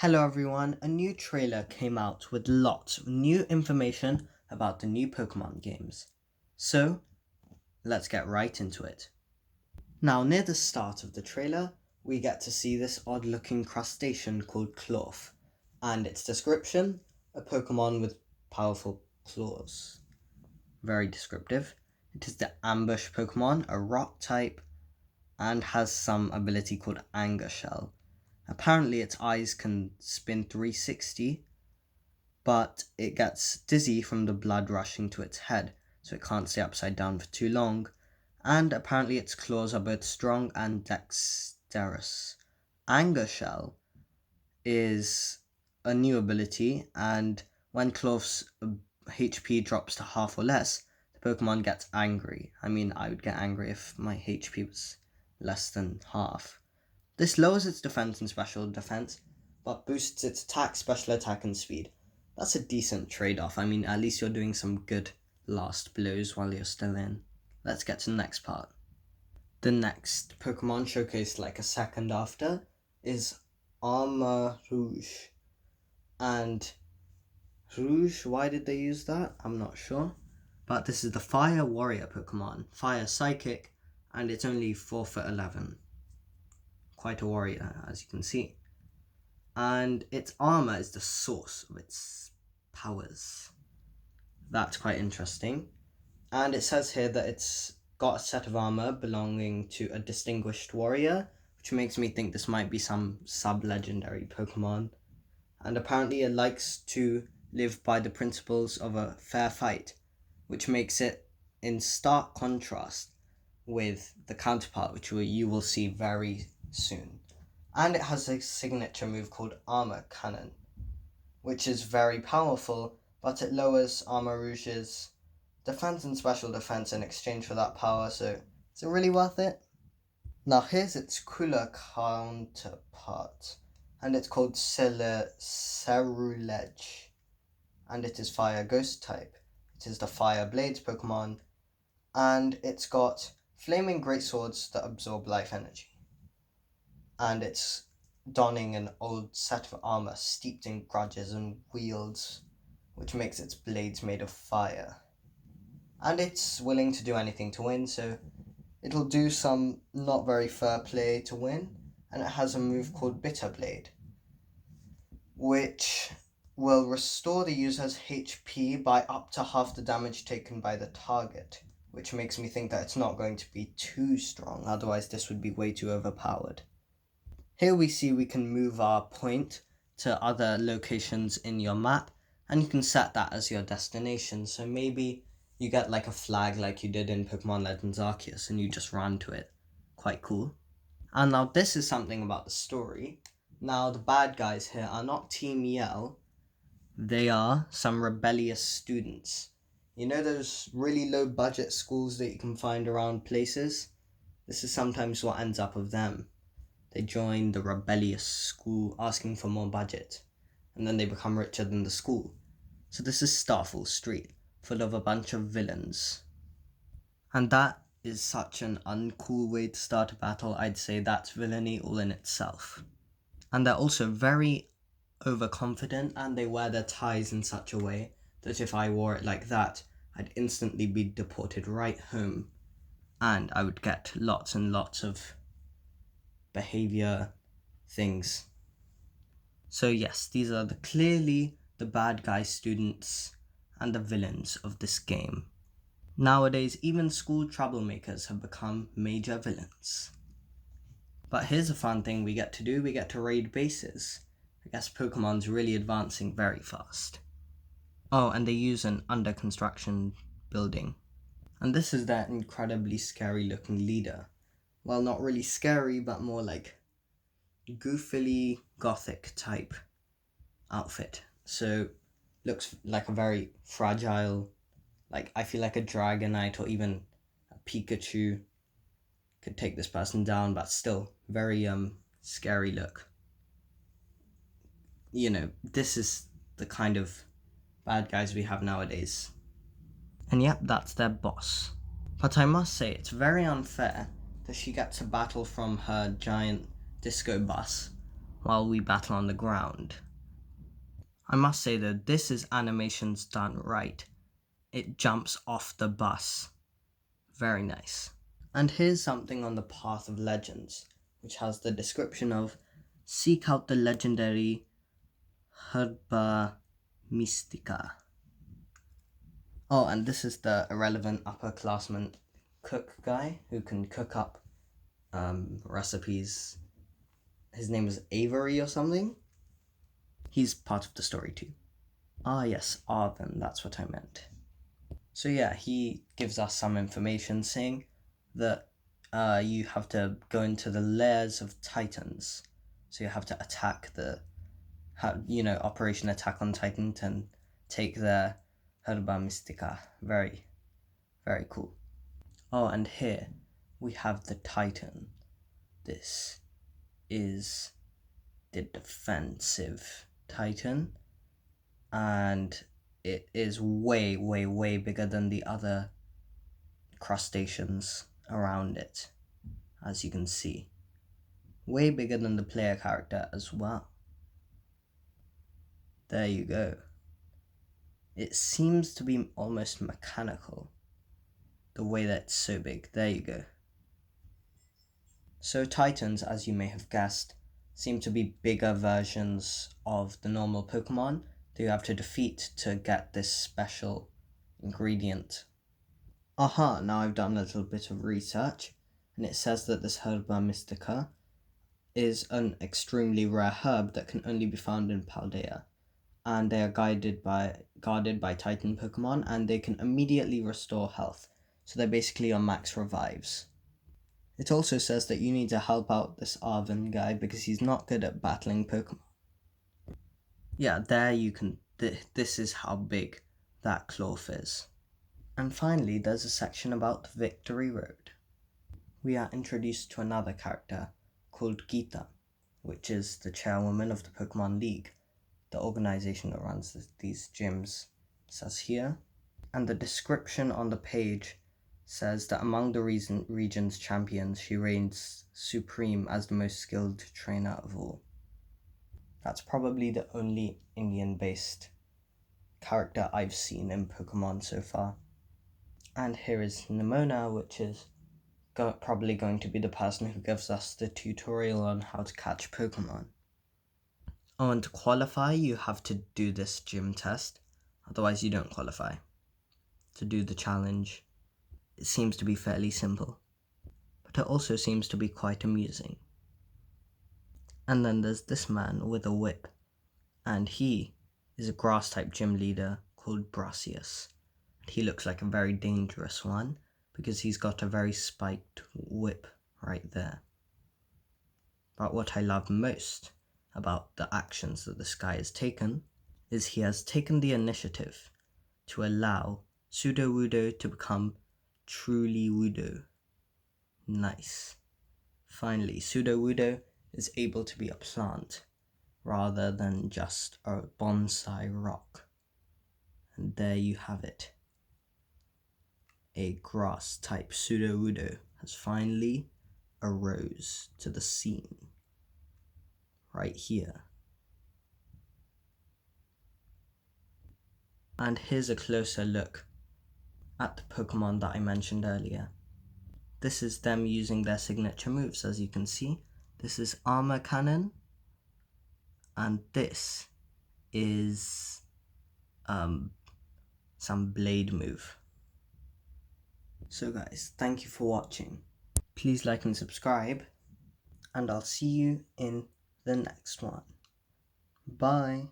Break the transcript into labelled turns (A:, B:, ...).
A: Hello everyone, a new trailer came out with lots of new information about the new Pokemon games. So, let's get right into it. Now, near the start of the trailer, we get to see this odd looking crustacean called Clorf, and its description, a Pokemon with powerful claws. Very descriptive. It is the ambush Pokemon, a rock type, and has some ability called Anger Shell. Apparently, its eyes can spin 360, but it gets dizzy from the blood rushing to its head, so it can't stay upside down for too long. And apparently, its claws are both strong and dexterous. Anger Shell is a new ability, and when Clove's HP drops to half or less, the Pokemon gets angry. I mean, I would get angry if my HP was less than half. This lowers its defense and special defense, but boosts its attack, special attack, and speed. That's a decent trade-off. I mean, at least you're doing some good last blows while you're still in. Let's get to the next part. The next Pokemon showcased like a second after is Armor Rouge. And Rouge, why did they use that? I'm not sure. But this is the Fire Warrior Pokemon, Fire Psychic, and it's only 4'11". Quite a warrior, as you can see. And its armor is the source of its powers. That's quite interesting. And it says here that it's got a set of armor belonging to a distinguished warrior, which makes me think this might be some sub-legendary Pokemon. And apparently it likes to live by the principles of a fair fight, which makes it in stark contrast with the counterpart, which you will see very soon. And it has a signature move called Armor Cannon, which is very powerful, but it lowers Armor Rouge's defense and special defense in exchange for that power, so is it really worth it? Now here's its cooler counterpart, and it's called Cerulege, and it is Fire Ghost type. It is the Fire Blades Pokemon, and it's got flaming great swords that absorb life energy. And it's donning an old set of armor steeped in grudges and wields, which makes its blades made of fire. And it's willing to do anything to win, so it'll do some not very fair play to win, and it has a move called Bitter Blade, which will restore the user's HP by up to half the damage taken by the target, which makes me think that it's not going to be too strong, otherwise this would be way too overpowered. Here we see we can move our point to other locations in your map, and you can set that as your destination. So maybe you get like a flag like you did in Pokemon Legends Arceus and you just run to it. Quite cool. And now this is something about the story. Now the bad guys here are not Team Yell, they are some rebellious students. You know those really low budget schools that you can find around places? This is sometimes what ends up of them. They join the rebellious school asking for more budget, and then they become richer than the school. So this is Starfall Street, full of a bunch of villains. And that is such an uncool way to start a battle. I'd say that's villainy all in itself. And they're also very overconfident, and they wear their ties in such a way that if I wore it like that, I'd instantly be deported right home, and I would get lots and lots of behavior things. So yes, these are clearly the bad guy students and the villains of this game. Nowadays, even school troublemakers have become major villains. But here's a fun thing we get to do. We get to raid bases. I guess Pokemon's really advancing very fast. Oh, and they use an under construction building. And this is their incredibly scary looking leader. Well, not really scary, but more like goofily gothic type outfit. So looks like a very fragile, like I feel like a Dragonite or even a Pikachu could take this person down, but still very scary look. You know, this is the kind of bad guys we have nowadays. And yep, that's their boss. But I must say, it's very unfair that she gets a battle from her giant disco bus while we battle on the ground. I must say though, this is animations done right. It jumps off the bus. Very nice. And here's something on the Path of Legends, which has the description of seek out the legendary Herba Mystica. Oh, and this is the irrelevant upperclassman cook guy who can cook up recipes. His name is Avery or something. He's part of the story too. Ah yes, Arvin, that's what I meant. So yeah, he gives us some information saying that you have to go into the lairs of Titans. So you have to attack Operation Attack on Titan and take their Herba Mystica. Very, very cool. Oh, and here we have the Titan. This is the defensive Titan, and it is way, way, way bigger than the other crustaceans around it, as you can see. Way bigger than the player character as well. There you go. It seems to be almost mechanical, the way that it's so big. There you go. So Titans, as you may have guessed, seem to be bigger versions of the normal Pokemon that you have to defeat to get this special ingredient. Aha, now I've done a little bit of research, and it says that this Herba Mystica is an extremely rare herb that can only be found in Paldea, and they are guarded by Titan Pokemon, and they can immediately restore health, so they're basically on max revives. It also says that you need to help out this Arvin guy because he's not good at battling Pokemon. Yeah, there you can, this is how big that Clorf is. And finally, there's a section about Victory Road. We are introduced to another character called Geeta, which is the chairwoman of the Pokemon League, the organization that runs these gyms. It says here, and the description on the page says that among the region's champions, she reigns supreme as the most skilled trainer of all. That's probably the only Indian-based character I've seen in Pokemon so far. And here is Nimona, which is probably going to be the person who gives us the tutorial on how to catch Pokemon. Oh, and to qualify, you have to do this gym test, otherwise you don't qualify. To do the challenge, it seems to be fairly simple, but it also seems to be quite amusing. And then there's this man with a whip, and he is a grass-type gym leader called Brassius. He looks like a very dangerous one because he's got a very spiked whip right there. But what I love most about the actions that this guy has taken is he has taken the initiative to allow Sudowoodo to become truly Woodo. Nice. Finally, Sudowoodo is able to be a plant rather than just a bonsai rock. And there you have it. A grass-type Sudowoodo has finally arose to the scene. Right here. And here's a closer look at the Pokemon that I mentioned earlier. This is them using their signature moves, as you can see. This is Armor Cannon, and this is some blade move. So guys, thank you for watching. Please like and subscribe, and I'll see you in the next one. Bye.